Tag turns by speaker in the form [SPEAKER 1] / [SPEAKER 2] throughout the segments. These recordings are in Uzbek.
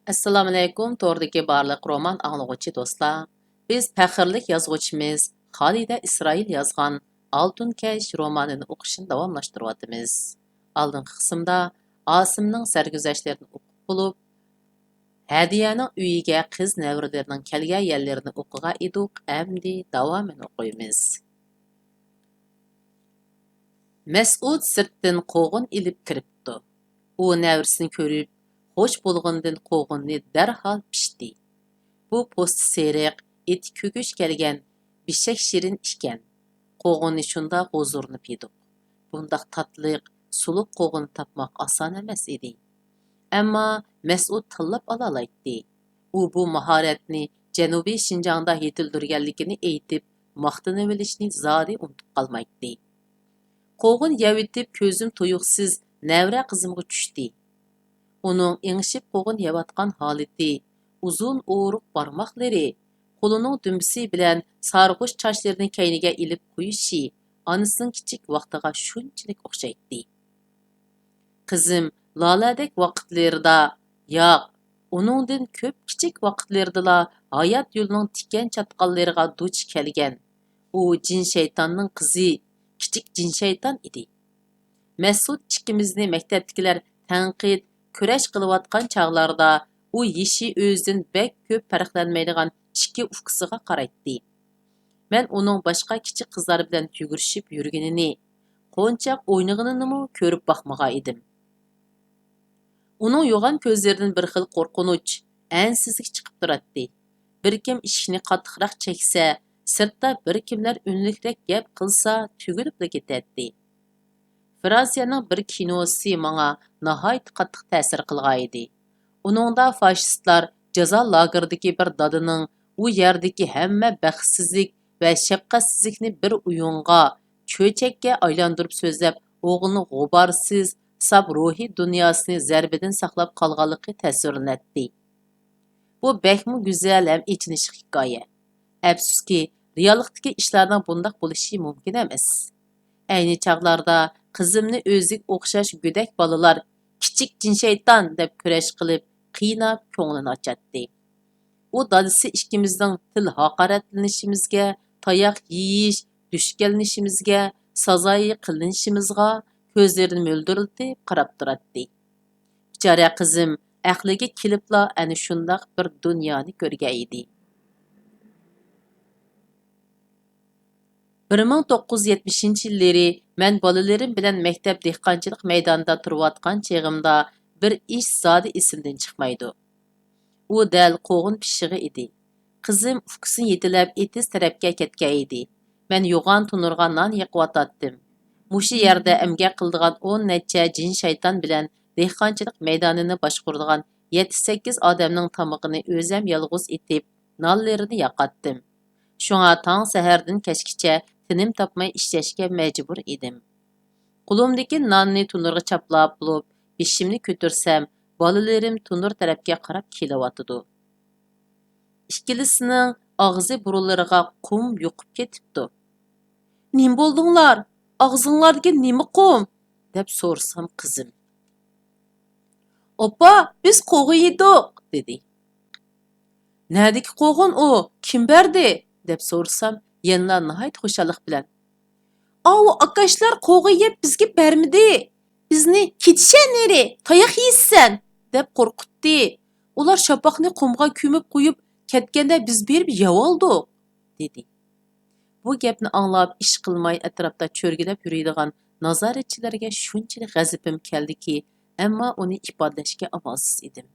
[SPEAKER 1] Assalomu alaykum, to'g'ridagi barliq roman anglag'uchi do'stlar. Biz faxrlik yozuvchimiz Xolida Isroil yozgan Altun Kash romanini o'qishni davomlashtiryapmiz. Oldingi qismda Osimning sarguzashtlarini o'qib bo'lib, Hadiyaning uyiga qiz nevaralarining kelgan yerlarini o'qigan edik. Endi davomini o'qiymiz. Mas'ud sirtdan qo'g'in ilib kiribdi. U nevarisini ko'rib, xo'sh bo'lgandan qo'g'inni darhol pishdi. Bu po'sti seriq, eti ko'kish kelgan bishak shirin ekan. Qo'g'inni shunda huzurlanib yedik. Bundaq tatliq, suluq qo'g'in topmoq oson emas edi. Ammo Mas'ud tanlab ola oladi. U bu mahoratni Janubiy Shinjongda yetildirganligini aytib, maqtanib olishni zodi unutib qolmaydi. Qo'g'in yavitib ko'zim tuyuqsiz nevra qizimga tushdi. Uning ingishib qo'g'in yavatgan holati, uzun o'ruq barmoqlari, qo'lining dumbisi bilan sarg'ush chochlarini kayniga ilib qo'yishi onasining kichik vaqtiga shunchalik o'xshaydi. Qizim loladek vaqtlarida, yo'q, uningdan ko'p kichik vaqtlardala hayot yo'lining tikan chatqallariga duch kelgan. U jin shaytonning qizi, kichik jin shayton edi. Mas'ud ikkimizni maktabdagilar tanqid, kurash qilayotgan chog'larda u yeshi o'zidan bek ko'p farqlanmaydigan ikki ukasiga qaraydi. Men uning boshqa kichik qizlar bilan yugurishib yurganini, qo'nchaq o'ynaganini ko'rib boqmagan edim. Uning yo'g'on ko'zlaridan bir xil qo'rqinch, ansizlik chiqib turadi. Bir kim ishni qattiqroq cheksa, sirtda bir kimlar unlikroq gap qilsa, tugilib ketadi. Fransiyaning bir kinosi menga nihoyat qattiq ta'sir qilgan edi. Uningda fashistlar jazo lageridagi bir dadining u yerdagi hamma baxtsizlik va shafqatsizlikni bir uyunga, cho'chakka aylantirib so'zlab, o'g'ilni g'uborsiz, sab ruhiy dunyosini zarbidan saqlab qolganligi tasvirlanadi. Bu bakmi go'zal ham ichinishli hikoya. Afsuski, reallikdagi ishlarning bundoq bo'lishi mumkin emas. Ayni chog'larda qizimni o'ziga o'xshash go'dak bolalar kichik jin shayton deb kurash qilib, qiynab ko'nglini ochadi. U dadisi ikkimizning til haqoratlanishimizga, tayoq yeyish, dushkanlashimizga, sazoyi qilinishimizga ko'zlarini mo'ldiriltib qarab turadi. Bichora qizim aqliga kelibla ana shundoq bir dunyoni ko'rgan edi. 1970-yillari men bolalarim bilan maktab dehqonchilik maydonida turayotgan cheg'imda bir ish zodi esimdan chiqmaydi. U dal qo'g'in pishig'i edi. Qizim ukasini yetilab etiz tarafga ketgan edi. Men yo'g'on tunurga non yiqiyotdim. Mushu yerda emgak qildigan 10 necha jin shayton bilan dehqonchilik maydonini boshquradigan 7-8 odamning tomog'ini o'zim yolg'iz etib, nonlarini yoqatdim. Shunga tong sahardan kechgacha tinim topmay ishlashga majbur edim. Qo'limdagi nonni tunurga chaplab bo'lib, beshimni ko'tarsam, bolalarim tunur tarafga qarab kelyotdi. Ikkilisining og'zi burunlariga qum yuqib ketibdi. "Nim bo'ldinglar? Og'zinglarga nima qum?" deb so'rsam qizim. "Opa, biz qo'g'in yedik" dedi. "Nadiki qo'g'in u? Kim berdi?" deb so'rsam, yana nihoyat xushallik bilan. "Avu akashlar qo'g'in yeb bizga bermidi. Bizni ketishan neri, tayoq yeysan" deb qo'rqitdi. Ular shapaqni qumga ko'mib qo'yib ketganda biz berib yeb oldik, dedi. Bu gapni anglab ish qilmay atrofda cho'rgilab yuradigan nazoratchilarga shunchalik g'azabim keldiki, ammo uni ifodalashga amalsiz edim.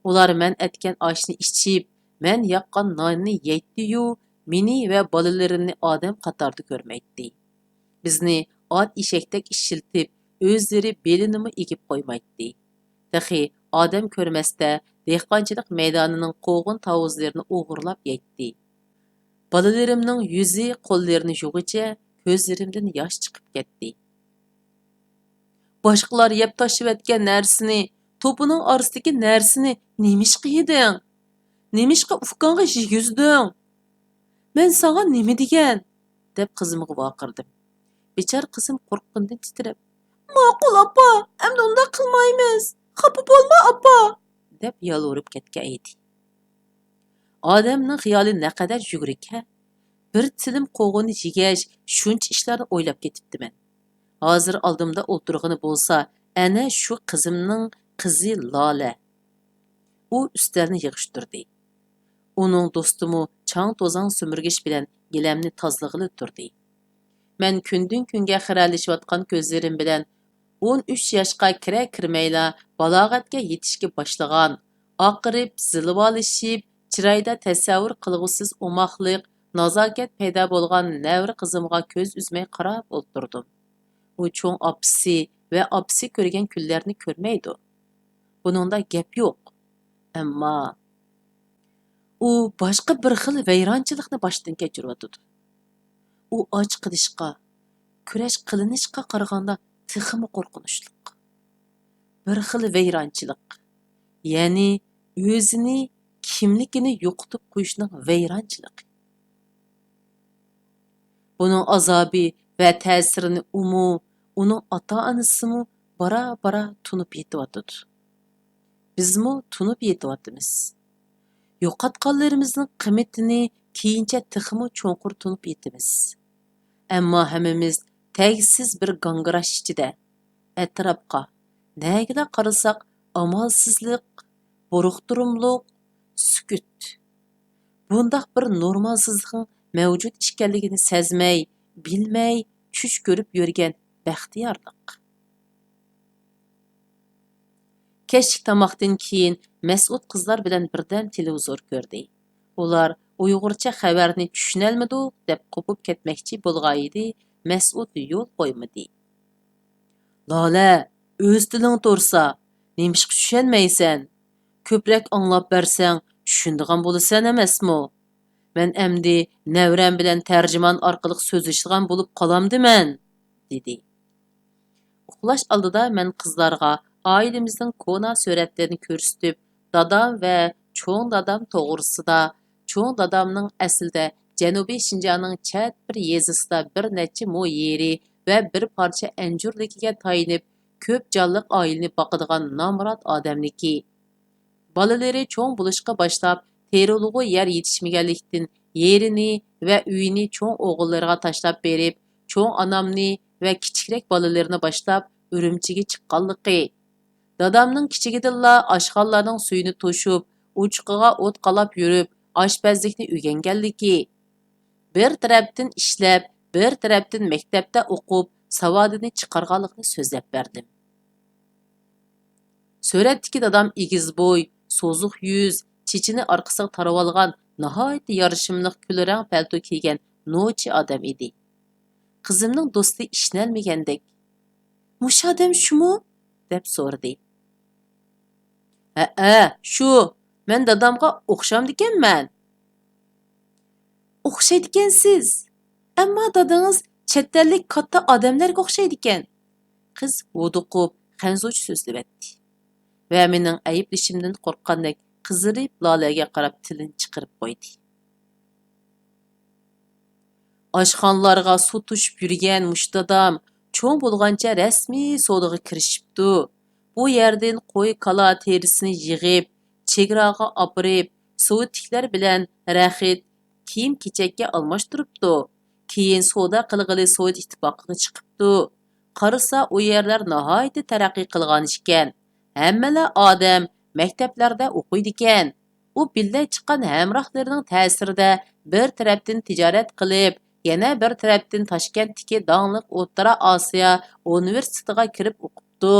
[SPEAKER 1] Ular men aytgan oshni ichib, men yoqqan nonni yeydi-yu, meni va bolalarimni odam qatorida ko'rmaydi. Bizni ot eshakdek ishiltib, o'zlari belinimi egib qo'ymaydi. Dahi odam ko'rmasda dehqonchilik maydonining qo'g'in tovuzlarini o'g'irlab yeydi. Bolalarimning yuzi, qo'llarini yug'icha ko'zlarimdan yosh chiqib ketdi. Boshqalar yeb tashlayotgan narsani, to'pining orasidagi narsani nemishqa yeding? Nemishqa ufqonga yuzding? Men sana nima degan? deb qizimga vaqirdim. Bechor qizim qo'rqqandan titrab, "Ma'qul opa, endi unda qilmaymiz. Xafa bo'lma opa" deb yalvarib ketgan edi. Odamning xiyoli naqadar yuguruk ha? Bir tilim qo'g'ini yegash shuncha ishlarni o'ylab ketibdiman. Hozir oldimda o'tirg'ini bo'lsa, ana shu qizimning qizi Lola. U ustalni yig'ishtirdi. Uning do'stimi chang to'zang sumirgish bilan gilamni tozlig'ili turdi. Men kundan kunga xiralashayotgan ko'zlarim bilan 13 yoshga kirmayla balog'atga yetishga boshlagan, oqirib, zilvolishib, chiroyda tasavvur qilg'usiz omoqliq, nazokat paydo bo'lgan navri qizimga ko'z uzmay qarab o'tirdim. U cho'ng opisi va opisi ko'rgan kunlarni ko'rmaydi. Buningda gap yo'q. Ammo u boshqa bir xil vayronchilikni boshdan kechiryotdi. U och qilishqa, kurash qilinishqa qaraganda texmi qo'rqinchli. Bir xil vayronchilik. Ya'ni o'zini, kimligini yo'qotib qo'yishning vayronchiligi. Buning azobi va ta'sirini uning ota-onasimi bara-bara tunib yetyapti. Bizmi tunib yetyapmiz. Yo'qotganlarimizning qiymatini keyincha texmi cho'nqur tunib yetimiz. Ammo hammamiz tagsiz bir gangirash ichida. Atrofga nagida qarasak amalsizlik, buruqturumliq, sukut. Bundaq bir normalsizlikning mavjud ekanligini sezmay, bilmay, tush ko'rib yurgan baxtiyorlik. Kechki tomoqdan keyin Mas'ud qizlar bilan birdan televizor ko'rdi. Ular Uyg'urcha xabarni tushunalmidi deb qo'pib ketmoqchi bo'lgan edi. Mas'ud yo'l qo'ymadi. Lola, o'z tiling tursa, nimishqa tushunmaysan? Ko'proq anglab bersang, tushundigan bo'lasan emasmi? Men endi navram bilan tarjimon orqali so'zlashgan bo'lib qolamdiman, dedi. Uxlash oldida men qizlarga ailemizning kona suratlarini ko'rsatib, dadam va cho'ng dadam to'g'risida, cho'ng dadamning aslida Janubiy Shinjongning chat bir yezisida bir necha mo yeri va bir parcha anjurligiga tayinib, ko'p jonliq oilani boqadigan nomrod odamniki. Bolalari cho'ng bo'lishga boshlab, terilug'i yer yetishmaganlikdan yerini va uyini cho'ng o'g'illariga tashlab berib, cho'ng onamni va kichikroq bolalarini boshlab Urumchiga chiqqanligi. Dadamning kichigidilla oshxonlarning suyini to'shib, uchiqiga o't qalab yurib, oshpazlikni o'rganganligi. Bir tarafdan ishlab, bir tarafdan maktabda o'qib, savodini chiqarganligini so'zlab berdim. Suratdagi dadam egiz bo'y, so'ziq yuz, chechini orqasiga tarab olgan, nihoyat yarishimliq kulrang palto kiygan nochi odam edi. Qizimning do'sti ishnalmagandek. "Mush odam shumi?" deb so'radi. "Ha, shu. Men dadamga o'xshamdikanman." "O'xshaydikansiz. Ammo dadangiz chet ellik katta odamlarga o'xshaydi ekan." Qiz vuduqib, xanzuch so'zlayapti. Va mening ayblishimdan qo'rqqandek qizirib Lolaga qarab tilini chiqarib qo'ydi. Oshxonlarga suv to'shib yurgan mush dadam cho'ng bo'lgancha rasmiy savdoga kirishibdi. Bu yerdan qo'y kala terisini yig'ib, chegaraga opirib, sovutiklar bilan raxit kiyim-kechakka almashtiribdi. Keyin savdo qilg'ili Sovet ittifoqiga chiqibdi. Qarasa u yerlar nihoyat taraqqiy qilgan ekan. Hammalar odam maktablarda o'qiydi ekan. U billa chiqqan hamrohlarining ta'sirida bir tarafdan tijorat qilib, yana bir tarafdan Toshkentdagi dongliq O'rta Osiyo universitetiga kirib o'qibdi.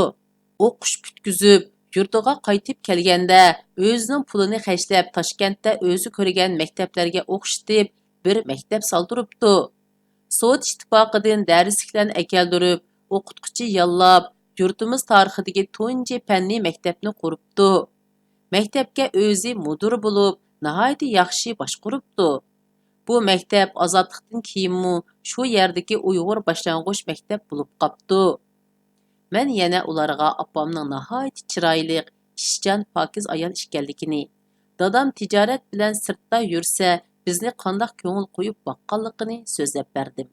[SPEAKER 1] O'qish bitkizib, yurtiga qaytib kelganda o'zining pulini xarjlab Toshkentda o'zi ko'rgan maktablarga o'qishtirib, bir maktab soldiribdi. Sovet ittifoqidan darsliklarni akeldirib, o'qituvchi yollab, yurtimiz tarixidagi tunji fanniy maktabni quribdi. Maktabga o'zi mudir bo'lib, nihoyat yaxshi boshquribdi. Bu maktab ozodlikdan keyinmi shu yerdagi Uyg'ur boshlang'ich maktab bo'lib qopti. Men yana ularga opamning nihoyat chiroyli, ishchan, pokiz ayol ekanligini, dadam tijorat bilan sirtda yursa, bizni qandoq ko'ngil qo'yib boqqanligini so'zlab berdim.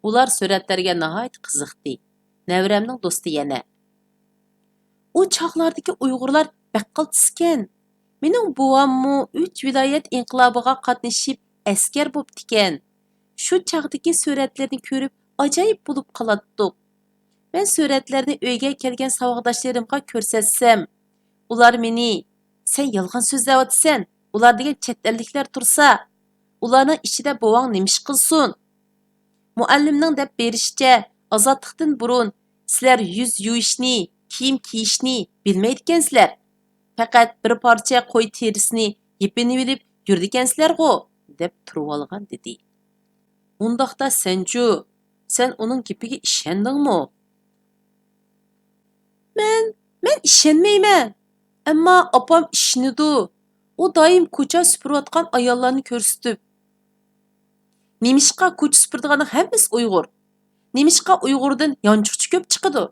[SPEAKER 1] Ular suratlarga nihoyat qiziqdi. Navramning do'sti yana. "U chaqlardagi Uyg'urlar Бәк qiltiskan. Mening buvammu 3 viloyat inqilobiga qatnashib askar bo'ptikan. Shu chaqdagi suratlarni ko'rib ajoyib bo'lib qolatdiq. Men suratlarni uyga kelgan savoqdoshlarimga ko'rsatsam, ular meni "Sen yolg'on so'zlayotsan. Ular degan chet elliklar tursa, ularning ichida buvang nima ish qilsin? Muallimning deb berishicha, ozodlikdan burun sizlar yuz yuvishni, kiyim kiyishni bilmaydigansizlar. Faqat bir parcha qo'y terisini yepinib olib yurdikansizlar-ku" deb turib olgan dedi. Undaqda Sanju, sen uning gapiga ishondingmi? Men ishonmayman. Ammo opam ishonadi. U doim ko'cha supurayotgan ayollarni ko'rsatib. Nemishqa ko'cha supuradiganning hammasi Uyg'ur. Nemishqa Uyg'urdan yonchiqchi ko'p chiqadi.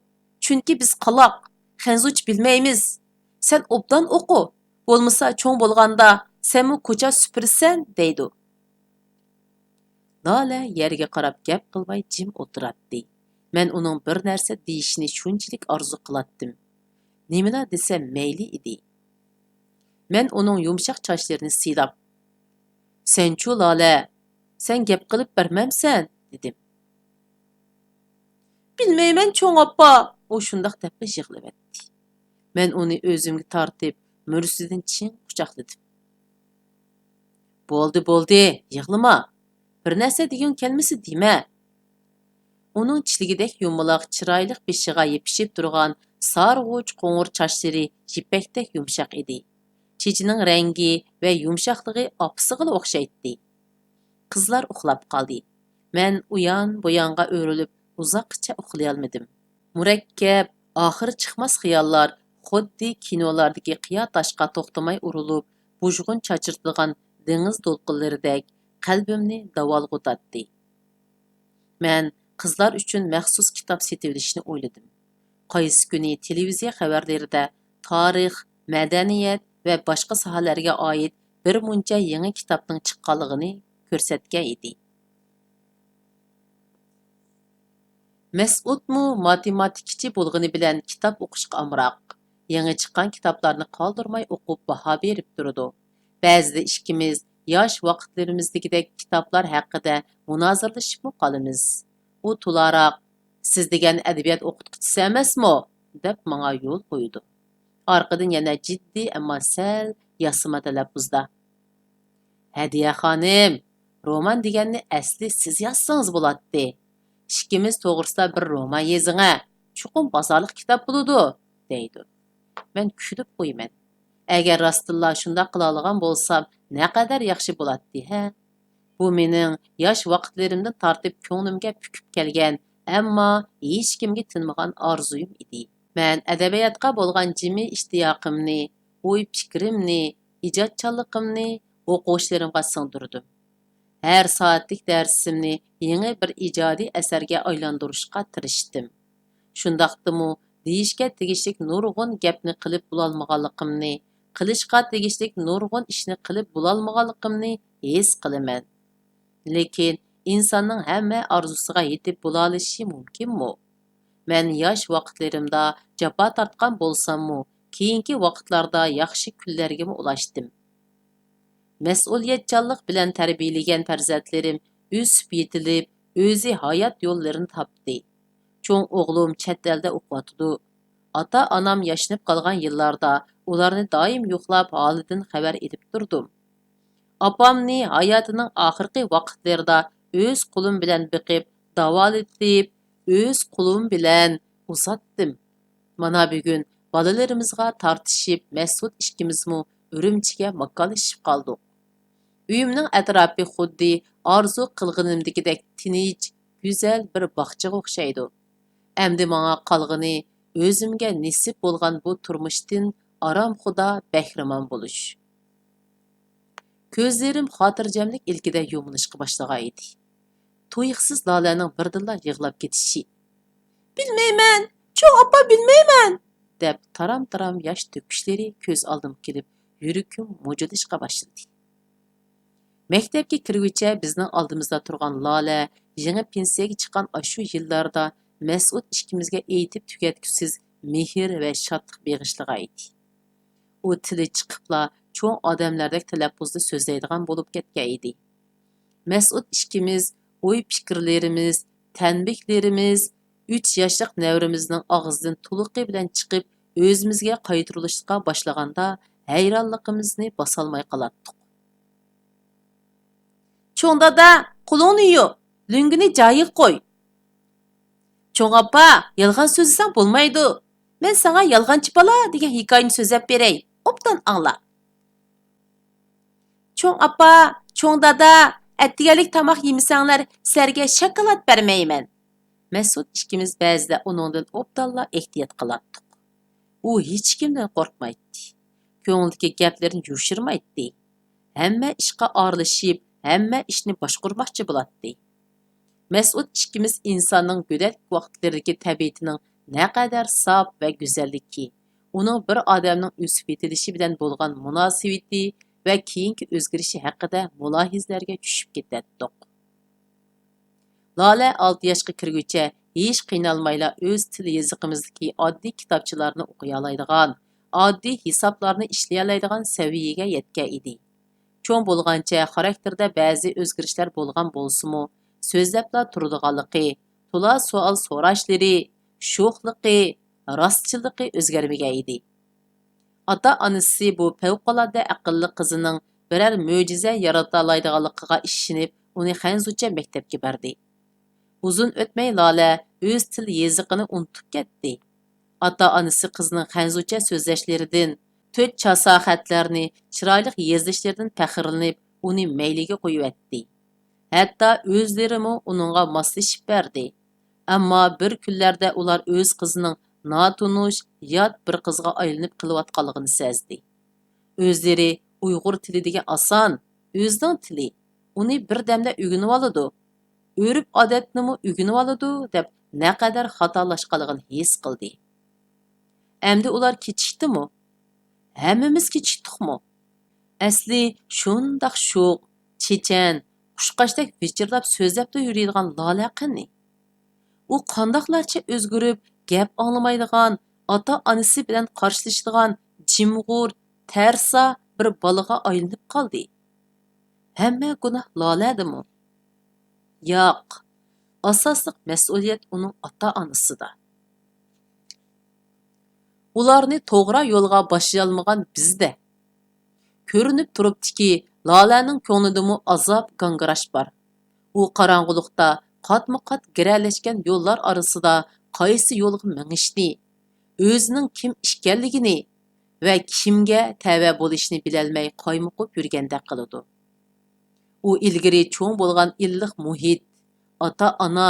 [SPEAKER 1] Chunki biz qaloq, xanzuch bilmaymiz. Sen obdan o'qi. Bo'lmasa cho'ng bo'lganda senmi ko'cha supursan deydi. Lola yerga qarab gap qilmay jim o'tiradi. Men uning bir narsa deyishini shunchalik orzu qilatdim. Nimalar desam mayli edi. Men uning yumshoq sochlarini siylab, "Senchu Lola, sen gap qilib bermamsan?" dedim. "Bilmayman cho'ng oppa." U shundoq deb yig'layapti. Men uni o'zimga tortib, mursidan chin quchoqladim. Bo'ldi, yig'lama. Bir narsa degan kelmasi dema. Uning chishligidek yumaloq, chiroyli beshiga yepishib turgan sarg'uch qo'ng'ir sochlari yipakdek yumshoq edi. Chechining rangi va yumshoqligi opasiga o'xshaydi. Qizlar uxlab qoldi. Men uyon-bo'yonga o'rilib, uzoqcha uxlay olmadim. Murakkab, oxiri chiqmas xiyollar xuddi kinolardagi qiyo toshqa to'xtamay urilib, bujg'un chachirtilgan dengiz to'lqinlaridek qalbimni davolg'utatdi. Men qizlar uchun maxsus kitob setib olishni o'yladim. Qaysi kuni televiziya xabarlarida tarix, madaniyat va boshqa sohalarga oid bir muncha yangi kitobning chiqqanligini ko'rsatgan edi. Mas'udmu matematikchi bo'lgani bilan kitob o'qishga amroq. Yangi chiqqan kitoblarni qoldirmay o'qib baho berib turadi. Ba'zida ikkimiz yosh vaqtlarimizdagidek kitoblar haqida munozirlashib qolamiz. U tularoq, "Siz degan adabiyot o'qituvchisi emasmi?" deb menga yo'l qo'ydi. Orqadan yana jiddiy ammo sal yasama talaffuzda, "Hadiya xonim, roman deganni asli siz yozsangiz bo'ladi. Ikkimiz to'g'risida bir roman yezing-a. Chuqur bozorlik kitob bo'ladi" deydi. Men kulib qo'yman. Agar rostilla shunday qila olgan bo'lsam, naqadar yaxshi bo'ladi, ha? Bu mening yosh vaqtlarimdan tortib ko'nglimga pukib kelgan, ammo hech kimga tinmagan orzuyim edi. Men adabiyotga bo'lgan jimi ishtiyoqimni, o'y-fikrimni, ijodchanligimni o'quvchilarimga singdirdim. Har soatlik darsimni yangi bir ijodiy asarga aylantirishga tirishdim. Shundaqdimi, deyishga tegishli nurg'un gapni qilib bo'lolmaganligimni, qilishga tegishli nurg'un ishni qilib bo'lolmaganligimni his qilaman. Lekin insonning hamma orzusiga yetib bo'la olishi mumkinmi? Men yosh vaqtlarimda jafo tortgan bo'lsammu, keyingi vaqtlarda yaxshi kunlarga ulashdim. Mas'uliyatchanlik bilan tarbiyalagan farzandlarim o'sib yetilib, o'zi hayot yo'llarini topdi. Cho'ng o'g'lim chet elda o'qiyotdi. Ota-onam yashnab qolgan yillarda ularni doim yo'qlab holidan xabar edib turdim. Opamni hayotining oxirgi vaqtlarida o'z qo'lim bilan biqib, davolatib, o'z qo'lim bilan uzatdim. Mana bugun bolalarimizga tortishib, Mas'ud ikkimizmi Urumchiga makkallashib qoldik. Uyimning atrofi xuddi orzu qilganimdagidek tinch, go'zal bir bog'chaga o'xshaydi. Endi menga qolgani o'zimga nasib bo'lgan bu turmushdan aramxuda bahramon bo'lish. Ko'zlarim xotirjamlik ilkida yumilishga boshlagan edi. Tuyuqsiz Lolaning birdilla yig'lab ketishi. "Bilmayman, cho'ng oppa bilmayman" deb taram-taram yosh to'kishlari ko'z oldim kelib, yurakim mujilishga boshladi. Maktabga kirguncha bizning oldimizda turgan Lola, yangi pensiyaga chiqqan shu yillarda Mas'ud ikkimizga aytib tugatgusiz mehr va shodlik beg'ishlagan edi. u tili chiqibla cho'ng odamlardek talaffuzda so'zlaydigan bo'lib ketgan edi. Mas'ud ikkimiz o'y fikrlarimiz, tanbehlarimiz 3 yoshlik navrimizning og'zidan tuluqi bilan chiqib o'zimizga qaytirilishga boshlaganda hayronligimizni bosolmay qolatdik. Cho'ng dada, qo'lingni yuv, lungini joyiga qo'y. Cho'ng oppa, yolg'on so'zlasang bo'lmaydi. Men sana yolg'onchi bola degan hikoyani so'zlab beray. Obdan angla. Cho'ng oppa, cho'ng dada, attigalik tamoq yemasanglar, sizlarga shokolad bermayman. Mas'ud ikkimiz ba'zida uningdan obdalla ehtiyot qilatdik. U hech kimdan qo'rqmaydi. Ko'nglidagi gaplarini yushirmaydi. Hamma ishga aralashib, hamma ishni boshqurmoqchi bo'ladi. Mas'ud ikkimiz insonning go'dak vaqtlaridagi tabiatining naqadar sof va go'zalligi, uning bir odamning o'sib yetilishi bilan bo'lgan munosabati va keyingi o'zgarishi haqida mulohizlarga tushib ketdik. Lola 6 yoshga kirguncha hech qiynalmayla o'z til yoziqimizdagi oddiy kitobchalarni o'qiy oladigan, oddiy hisoblarni ishlay oladigan saviyaga yetgan edi. Cho'ng bo'lgancha xarakterda ba'zi o'zgarishlar bo'lgan bo'lsa-mu, so'zlabla turadiganligi, to'la savol so'rashlari, sho'xligi, rostchilligi o'zgarmagan edi. Ota-onasi bu favqulodda aqlli qizining biror mo'jiza yarata oladiganligiga ishonib, uni xanzucha maktabga berdi. Uzun o'tmay Lola o'z til yoziqini unutib ketdi. Ota-onasi qizning xanzucha so'zlashlaridan, to'rt chasohatlarni chiroyli yozishlaridan faxrlanib, uni mayliga qo'yibdi. Hatto o'zlarimi uningga moslashib berdi. Ammo bir kunlarda ular o'z qizining notunush, yot bir qizga aylanib qilayotganligini sezdi. O'zlari Uyg'ur tili degan oson, o'zining tili, uni birdamda o'rganib oladi. O'rib odatnimi o'rganib oladi deb naqadar xatolashganligini his qildi. Endi ular kechishdimi? Hammamiz kechishdikmi? Asli shundoq sho'q, chechan, qushqashdek vichirlab so'zlab yuradigan Lola qani? U qandoqlarcha o'zgarib, gap anglamaydigan, ota-onasi bilan qarshilashadigan jimg'ur, tarsa bir bolaga aylanib qoldi. Hamma gunoh Loladimi? Yo'q. Asosliq mas'uliyat uning ota-onasida. Ularni to'g'ri yo'lga boshlay olmagan bizda. Ko'rinib turibdiki, Lolaning ko'nglidami azob gangirash bor. U qorong'ulikda qatma-qat giralashgan yo'llar orasida qaysi yo'lga mengishni, o'zining kim ekanligini va kimga tava bo'lishni bilolmay qaymoqib yurgandek qiladi. U ilgari cho'ng bo'lgan illiq muhit, ota-ona,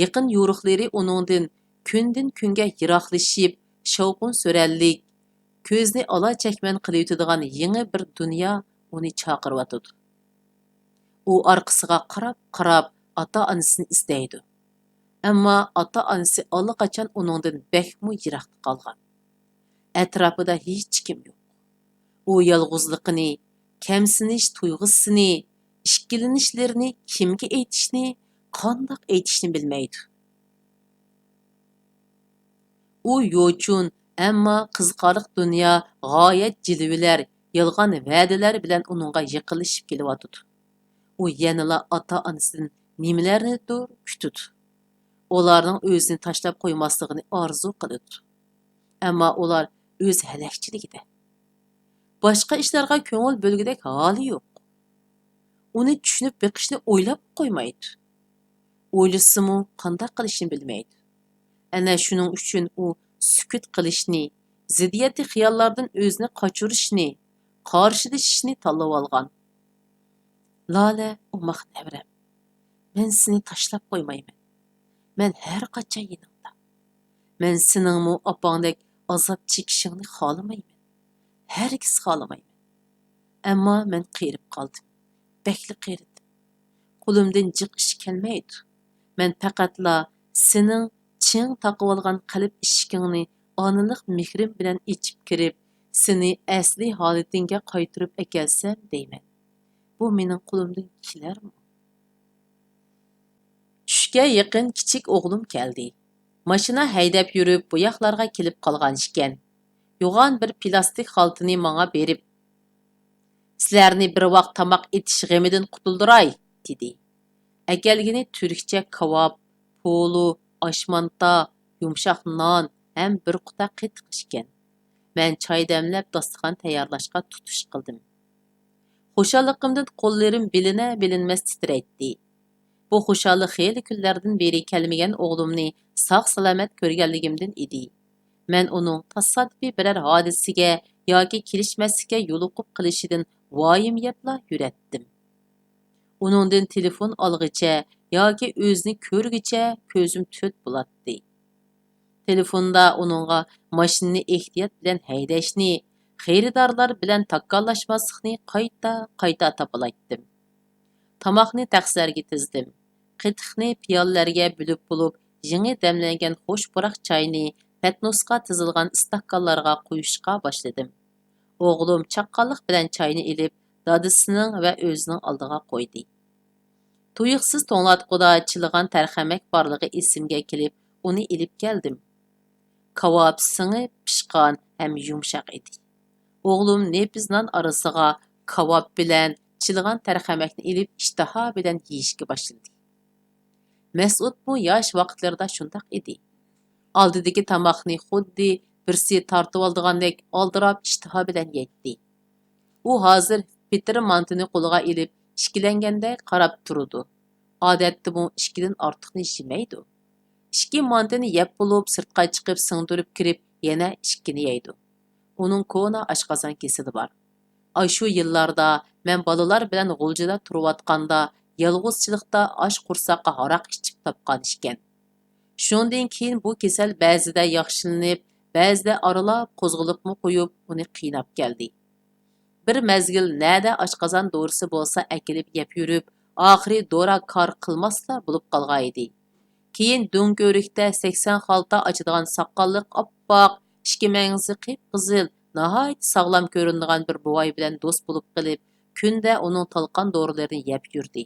[SPEAKER 1] yaqin yo'riqlari uningdan kundan kunga yiroqlashib, shovqin so'rallik, ko'zni ola chakman qilayotadigan yangi bir dunyo uni chaqiryotdi. U orqasiga qarab ota-onasini izlaydi. Ammo ota-onasi allaqachon uningdan bakmu yiroqda qolgan. Atrofida hech kim yo'q. U yolg'izligini, kamsinish tuyg'usini, ishkilanishlarini kimga aytishni, qandoq aytishni bilmaydi. U yo'chun, ammo qiziqarli dunyo g'oyat jilvilar, yolg'on va'dalar bilan uningga yiqilishib kelyotdi. U yanala ota-onasidan nimalarnidir kutdi. Ularning o'zini tashlab qo'ymasligini orzu qildi. Ammo ular o'z halakchiligida. Boshqa ishlarga ko'ngil bo'lgidek holi yo'q. Uni tushunib beqishni o'ylab qo'ymaydi. O'ylasimu qanday qilishni bilmaydi. Ana shuning uchun u sukut qilishni, ziddiyati xiyollardan o'zini qochirishni, qarshilashishni tanlab olgan. Lola, umoq nevram. Men seni tashlab qo'ymayman. Men har qachon yaningda. Men seningmi opangdek azob chekishingni xohlamayman. Hargiz xohlamayman. Ammo men qiyirib qoldim. Bekli qiyirdim. Qo'limdan jiq ish kelmaydi. Men faqatla sening ching taqib olgan qalb eshigingni onaliq mehrim bilan ichib kirib, seni asli holatingga qaytirib akelsam deyman. Bu mening qo'limdan kelarmi? Tushga yaqin kichik o'g'lim keldi. Mashina haydab yurib, bu yoqlarga kelib qolgan ekan. yo'g'on bir plastik xaltani manga berib, sizlarni bir vaqt tamoq etish g'amidan qutuldiray, dedi. Әкелгені түрікче kebab, polu, oshmanta, yumshoq non ham bir quta qetiq ishkan. Men choy damlab dasturxon tayyorlashga tutish qildim. Xushalliqimdan qo'llarim bilinmas titraydi. Bu xushallik xeyli kunlardan beri kelmagan o'g'limni sog' salomat ko'rganligimdan edi. Men uning tasodifiy biror hodisaga yoki kelishmaslikka yo'liqib qilishidan voyim yebla yuratdim. Uningdan telefon olg'icha yoki o'zini ko'rgicha ko'zim to'rt bo'ladi. Telefonda uningga mashinani ehtiyot bilan haydashni, xaridorlar bilan takkallashmaslikni qayta tapalaytdim. Tamoqni taqsirga tizdim. Qitiqni piyollarga bo'lib yangi damlangan xo'sh puraq choyni patnosqa tizilgan istakkanlarga quyishga boshladim. O'g'lim chaqqonlik bilan choyni ilib, dadisining va o'zining oldiga qo'ydi. Tuyuqsiz to'nglatquda chiligan tarxamak borligi esimga kelib, uni ilib keldim. Kebab singib pishqan ham yumshoq edi. O'g'lim nepiz non orasiga kebab bilan chiligan tarxamakni ilib ishtaha bilan yeyishga boshladi. Mas'ud bu yosh vaqtlarida shundoq edi. Oldidagi tomoqni xuddi birsi tortib oldigandek oldirab ishtaha bilan yeydi. U hozir Peter mantini qo'liga ilib, ishkilanganda qarab turdi. Odatda bu ishkidan ortiqni yemaydi. Ishki mantini yeb bo'lib, sirtqa chiqib singdirib kirib, yana ishkini yeydi. Uning kona oshqozon kesili bor. Ay shu yillarda men bolalar bilan g'uljida turayotganda, yolg'izchilikda osh qursaqqa haroq ichib topgan ekan. Shundan keyin bu kasal ba'zida yaxshilanib, ba'zida aralab qo'zg'alibmi qo'yib, uni qiynab keldi. Bir mezgil nada oshqozon dorisi bo'lsa akilib yeb yurib, oxiri dora kor qilmasla bo'lib qolgan edi. Keyin do'ngko'rikda 80 xalta ochadigan soqqonliq oppoq, ishki mangzi qip-qizil, nihoyat sog'lom ko'rinadigan bir buvay bilan do'st bo'lib qilib, kunda uning talqon dorilarini yeb yurdi.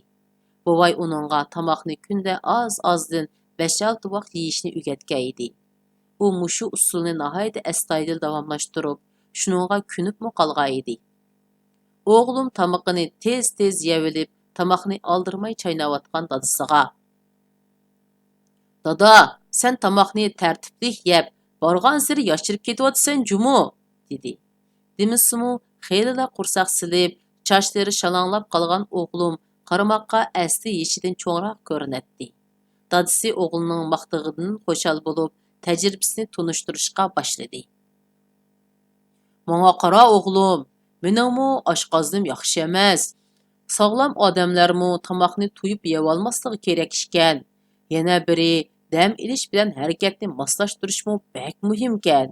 [SPEAKER 1] Buvay uningga tamoqni kunda oz-ozdan 5-6 vaqt yeyishni o'rgatgan edi. U mushu usulni nihoyat astoydil davomlashtirib, shuningga kunibmi qolgan edi. O'g'lim tamoqini tez-tez yevilib, tamoqni oldirmay chaynayotgan dadasiga: "Dada, sen tamoqni tartibli yeb, borgan siri yashirib ketyapsan jumu", dedi. Demisimu xeylilar qursoq silib, chochlari shalanglab qolgan o'g'lim qaramoqqa asli yeshidan cho'ngroq ko'rinadi. Dadasi o'g'lining maqtig'idan xo'shal bo'lib, tajribasini tunishtirishga boshladi. "Menga qara o'g'lim, meningmi oshqoznim yaxshi emas. Sog'lom odamlarmi tamoqni to'yib yeb olmasligi kerak ekan. Yana biri dam ilish bilan harakatni moslashtirishmi bak muhim ekan.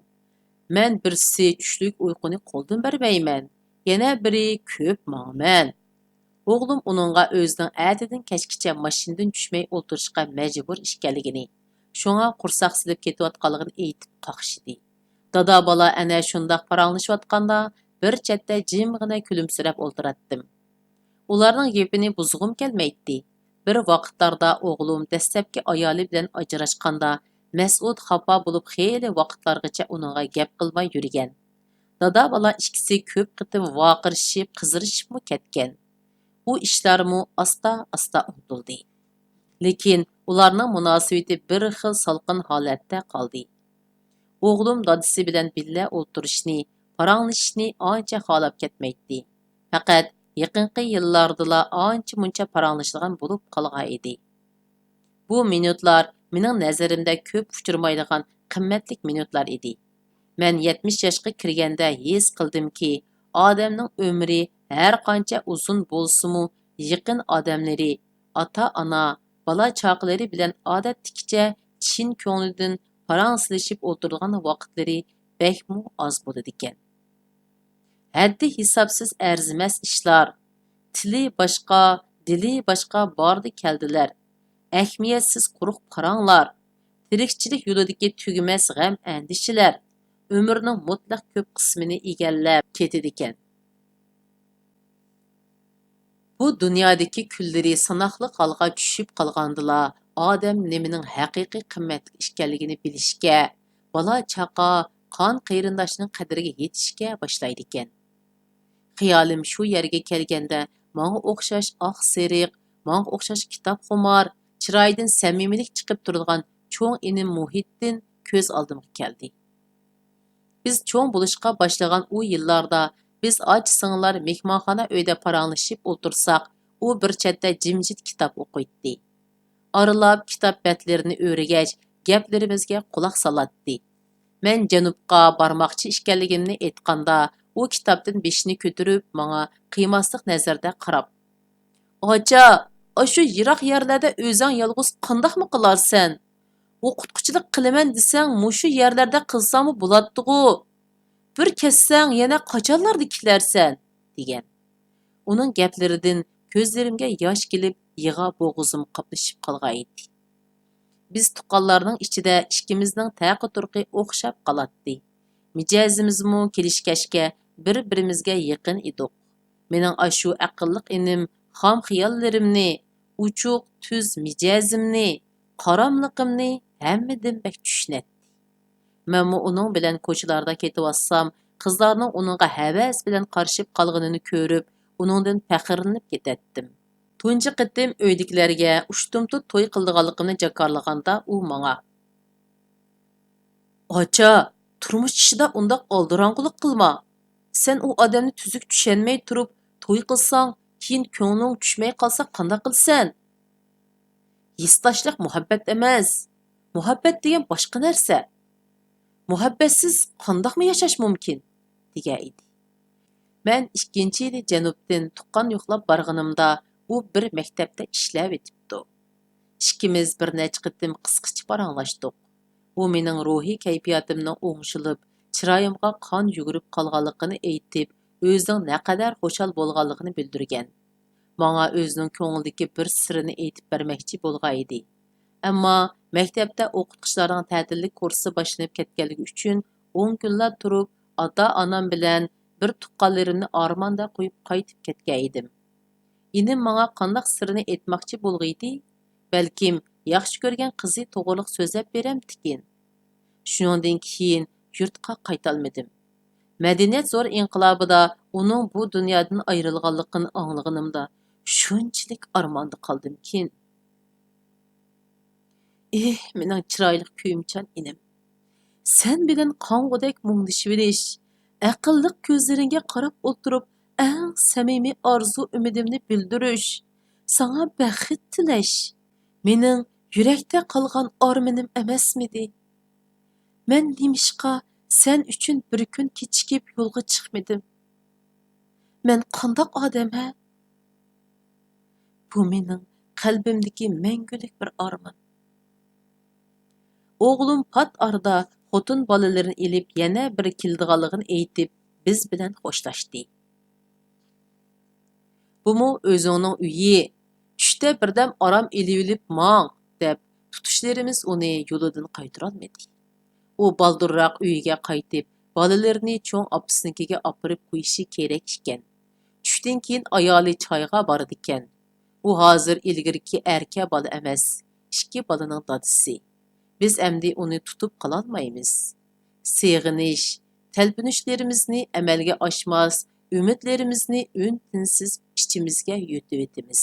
[SPEAKER 1] Men birsi tushlik uyquni qo'ldan bermayman. Yana biri ko'p mangman." O'g'lim uningga o'zining atidan kechgacha mashinadan tushmay o'tirishga majbur ekanligini, shunga qursoq silib ketayotganligini aytib qaqshidi. Dada bola ana shundoq paranglashayotganda bir chetda jimgina kulimsirab o'tiratdim. Ularning gapini buzg'um kelmaydi. Bir vaqtlarda o'g'lim dastlabki ayoli bilan ajrashganda Mas'ud xafa bo'lib xeyli vaqtlargacha uningga gap qilmay yurgan. Dada bola ikkisi ko'p qitim vaqirishib, qizirishibmi ketgan. Bu ishlarmi asta-asta unutildi. Lekin ularning munosabati bir xil salqin holatda qoldi. O'g'lim dadasi bilan billa o'tirishni, paranglashishni ancha xolab ketmaydi. Faqat yaqinqi yillardala ancha-muncha paranglashadigan bo'lib qolgan edi. Bu minutlar mening nazarimda ko'p uchirmaydigan qimmatli minutlar edi. Men 70 yoshga kirganda his qildimki, odamning umri har qancha uzun bo'lsa-mu, yaqin odamlari, ota-ona, bola-chaqalari bilan odatdagicha chin ko'nglidan paranglashib o'tirgan vaqtlari bakmu oz bo'ladi ekan. Haddi hisobsiz arzimas ishlar, tili boshqa, dili boshqa bordi keldilar. Ahmiyatsiz quruq paranglar, tirikchilik yo'lidagi tugamas g'am andishilar umrning mutlaq ko'p qismini egallab ketadi ekan. Bu dunyodagi kunlari sanoqli holga tushib qolgandila odam nimaning haqiqiy qimmatli ekanligini bilishga, bola chaqa, qon qarindoshning qadriga yetishga boshlaydi ekan. Xiyolim shu yerga kelganda, menga o'xshash oq seriq, menga o'xshash kitob xumor, chiroyidan samimiylik chiqib turadigan cho'ng inim Muhiddin ko'z oldimga keldi. Biz cho'ng bo'lishqa boshlagan u yillarda biz och-singlar mehmonxona uyda paranglashib o'tirsak, u bir chetda jimjit kitob o'qiydi. Aralab kitob betlarini o'rigach, gaplarimizga quloq solatdi. Men janubga bormoqchi ekanligimni aytganda, u kitobdan beshini ko'tarib, menga qiymasliq nazarda qarab, "Ocha, shu yiroq yerlarda o'zing yolg'iz qandoqmi qilarsan? O'qituvchilik qilaman desang, mushu yerlarda qilsangmi bo'ladi-ku. Bir kessang yana qachonlarda kelarsan?" degan. Uning gaplaridan ko'zlarimga yosh kelib, yig'a bo'g'izim qoplashib qolgan edi. Biz tuqqanlarning ichida ikkimizning taqi turqi o'xshab qolatdi. Mijozimizmi kelishkashga bir-birimizga yaqin edik. Mening ashu aqlliq inim xom xiyollarimni, uchuq tuz mijozimni, qaramliqimni hammadan bak tushunatdi. Menmi uning bilan ko'chalarda ketayotsam, qizlarning uningga havas bilan qarshib qolganini ko'rib, uningdan faxrlanib ketatdim. Tunji qitim uydagilarga ushtumtut to'y qildiganligimni jakarlaganda u menga: "Ocha, turmush ishida undaq oldirang'ulik qilma. Sen u odamni tuzuk tushunmay turib, to'y qilsang, keyin ko'ngling tushmay qolsa qanday qilsan? Hissdoshlik muhabbat emas. Muhabbat degan boshqa narsa. Muhabbatsiz qandoqmi yashash mumkin?" degan edi. Men 2-yili janubdan tuqqan yo'qlab borganimda u bir maktabda ishlab etibdi. Ikkimiz bir necha qitim qisqacha paranglashdik. U mening ruhiy kayfiyatimning o'ngshilib, chiroyimga qon yugurib qolganligini aytib, o'zining naqadar xushal bo'lganligini bildirgan. Menga o'zining ko'nglidagi bir sirrini aytib bermoqchi bo'lgan edi. Ammo maktabda o'qituvchilarning ta'tillik kursi boshlanib ketganligi uchun 10 kunlar turib, ota-onam bilan bir tuqqanlarimni armonda qo'yib qaytib ketgan edim. Inim menga qandoq sirni aytmoqchi bo'lg'iydi? Balkim yaxshi ko'rgan qizi to'g'riliq so'zlab beramdikin. Shuningdan keyin yurtqa qaytolmadim. Madaniyat zo'r inqilobida uning bu dunyodan ayrilganligini anglaganimda shunchalik armonda qoldimkin. Mening chiroyli kuyimchan inim. Sen bilan qong'udek mungdishib edish, aqlliq ko'zlaringga qarab o'tirib, eng samimiy orzu umidimni bildirish, sana baxt tilash mening yurakda qolgan armanim emasmidi? Men nimishqa sen uchun bir kun kechikib yo'lga chiqmadim? Men qandoq odam ha? Bu mening qalbimdagi mangulik bir arman. O'g'lim pat arda xotin bolalarini elib yana bir keldiganligini aytib, biz bilan xo'shlashdi. Bumu o'zingning uyi, tushda birdam aram elib mang, deb tutishlarimiz uni yo'lidan qaytarolmadi. U baldurroq uyiga qaytib, bolalarini cho'ng opasinikiga opirib qo'yishi kerak ekan. Tushdan keyin ayoli choyga bordi ekan. U hozir ilgirki erka bola emas, 2 bolaning dadisi. Biz endi uni tutib qololmaymiz. Seg'inish, talpinishlarimizni amalga oshmas, umidlarimizni un-tinsiz ichimizga yutib etimiz.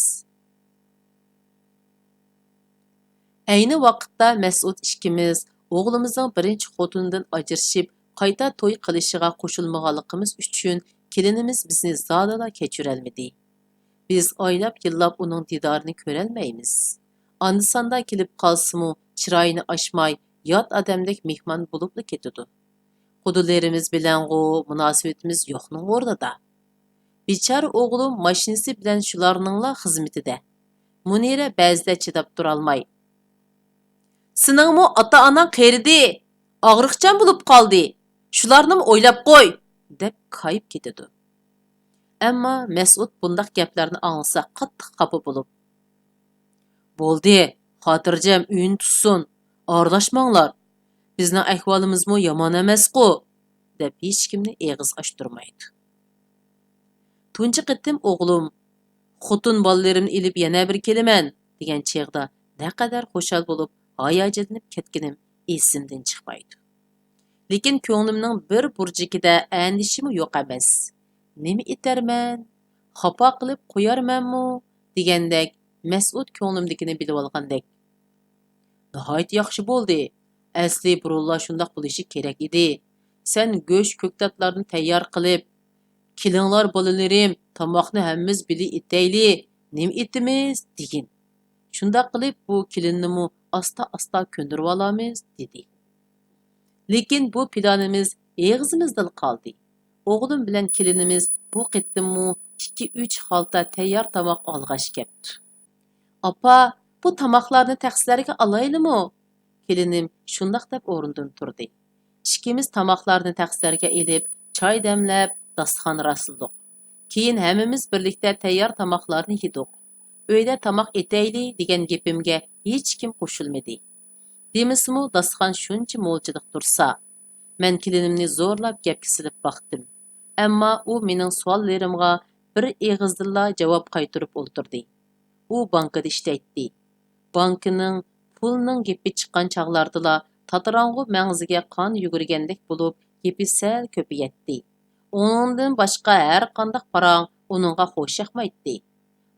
[SPEAKER 1] Ayni vaqtda Mas'ud ikkimiz o'g'limizning birinchi xotinidan ajrashib, qayta to'y qilishiga qo'shilmaganligimiz uchun kelinimiz bizni zodala kechirolmadi. Biz oylab yillab uning didorini ko'rolmaymiz. Andisanda kelib qolsa-mu, chiroyini ochmay, yot odamdek mehmon bo'lib ketadi. Xudolarimiz bilan munosabatimiz yo'qning o'rnida. Bichora o'g'lim mashinasi bilan shularningla xizmatida. Munira ba'zida chidab turolmay, "Seningmi ota-onang qeridi, og'riqchan bo'lib qoldi. Shularni o'ylab qo'y", deb qayib ketadi. Ammo Mas'ud bundaq gaplarni anglasa qattiq xafa bo'lib, "Bo'ldi, xotirjam uyini tutsin, aralashmanglar. Bizning ahvolimizmi yomon emas-ku", deb hech kimni eg'iz ochtirmaydi. Tunji qitim o'g'lim, "Xotin bolalarimni elib yana bir kelaman" degan cheg'da naqadar xushal bo'lib, hayajonlanib ketganim esimdan chiqmaydi. Lekin ko'nglimning bir burjikida andishimi yo'q emas. Nima etarman? Xafa qilib qo'yarmanmi? Degandek Mas'ud ko'nglimdagini bilib olgandek. Nihoyat yaxshi bo'ldi. Asli burunlar shundoq bo'lishi kerak edi. Sen go'sht ko'ktatlarni tayyor qilib, kelinglar bolalarim, tomoqni hammamiz bili etayli. Nima etimiz degin. Shundoq qilib bu kelinnimi asta-asta ko'ndirib olamiz dedi. Lekin bu planimiz eg'zimizdan qoldi. O'g'lim bilan kelinimiz bu qettimmi 2-3 xalta tayyor tomoq olg'ash kepti. Apa, bu tomoqlarni taqsirlarga alaylimi? Kelinim shundoq deb o'rnidan turdi. Ikkimiz tomoqlarni taqsirlarga elib, choy damlab, dasturxon rasildik. Keyin hammamiz birlikda tayyor tomoqlarni yedik. Uyda tomoq etayli degan gapimga hech kim qo'shilmadi. Demismi dasturxon shuncha mo'lchiliq tursa, men kelinimni zo'rlab gapga silib baqdim. Ammo u mening savollarimga bir eg'izdilla javob qaytarib o'ltirdi. U bankada ishlaydi. Bankining pulning gapi chiqqan chaqlardila tatarang'u mangziga qon yugurgandek bo'lib, gapi sal ko'payatdi. Onundan boshqa har qanday parang uningga xo'sh yoqmaydi.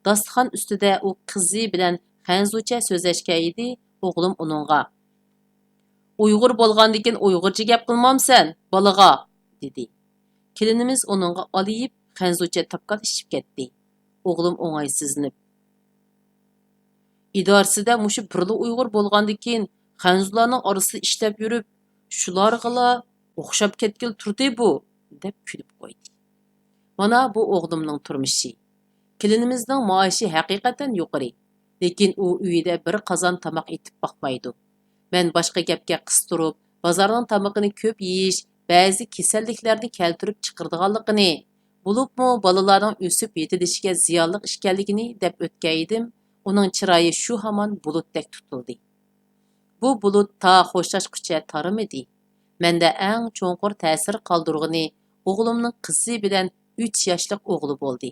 [SPEAKER 1] Dasturxon ustida u qizi bilan xanzucha so'zlashgan edi. O'g'lim uningga Uyg'ur bo'lgandikin Uyg'urcha gap qilmamsan, balaga, dedi. Kelinimiz uningga oliyib, xanzucha tapqalishib ketdi. O'g'lim o'ng'aysizlanib, idorasida mushu birli Uyg'ur bo'lgandikin xanzularning orasida ishlab yurib, shularg'ila o'xshab ketgil turdi bu, deb kulib qo'ydi. Mana bu o'g'limning turmushi. Kelinimizning maoshi haqiqatan yuqori, lekin u uyida bir qozon tomoq etib boqmaydi. Men boshqa gapga qistirib, bozorning tomoqini ko'p yeyish ba'zi kasalliklarni keltirib chiqardiganligini, bo'libmi bolalarning o'sib yetilishiga ziyonli ekanligini deb o'tgan edim. Uning chiroyi shu hamon bulutdek tutildi. Bu bulut ta xo'shlashguncha tarimidi. Menda eng cho'nqur ta'sir qoldirgani o'g'limning qizi bilan 3 yoshlik o'g'li bo'ldi.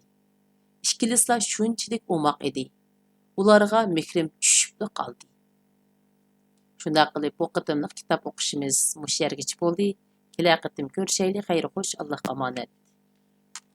[SPEAKER 1] Ikkilislar shunchalik o'moq edi. Ularga mehrim tushib qoldi. Shunday qilib bu qitimliq kitob o'qishimiz mush yergacha bo'ldi. Kelar qitim ko'rishaylik, xayr xo'sh, Alloh omonat.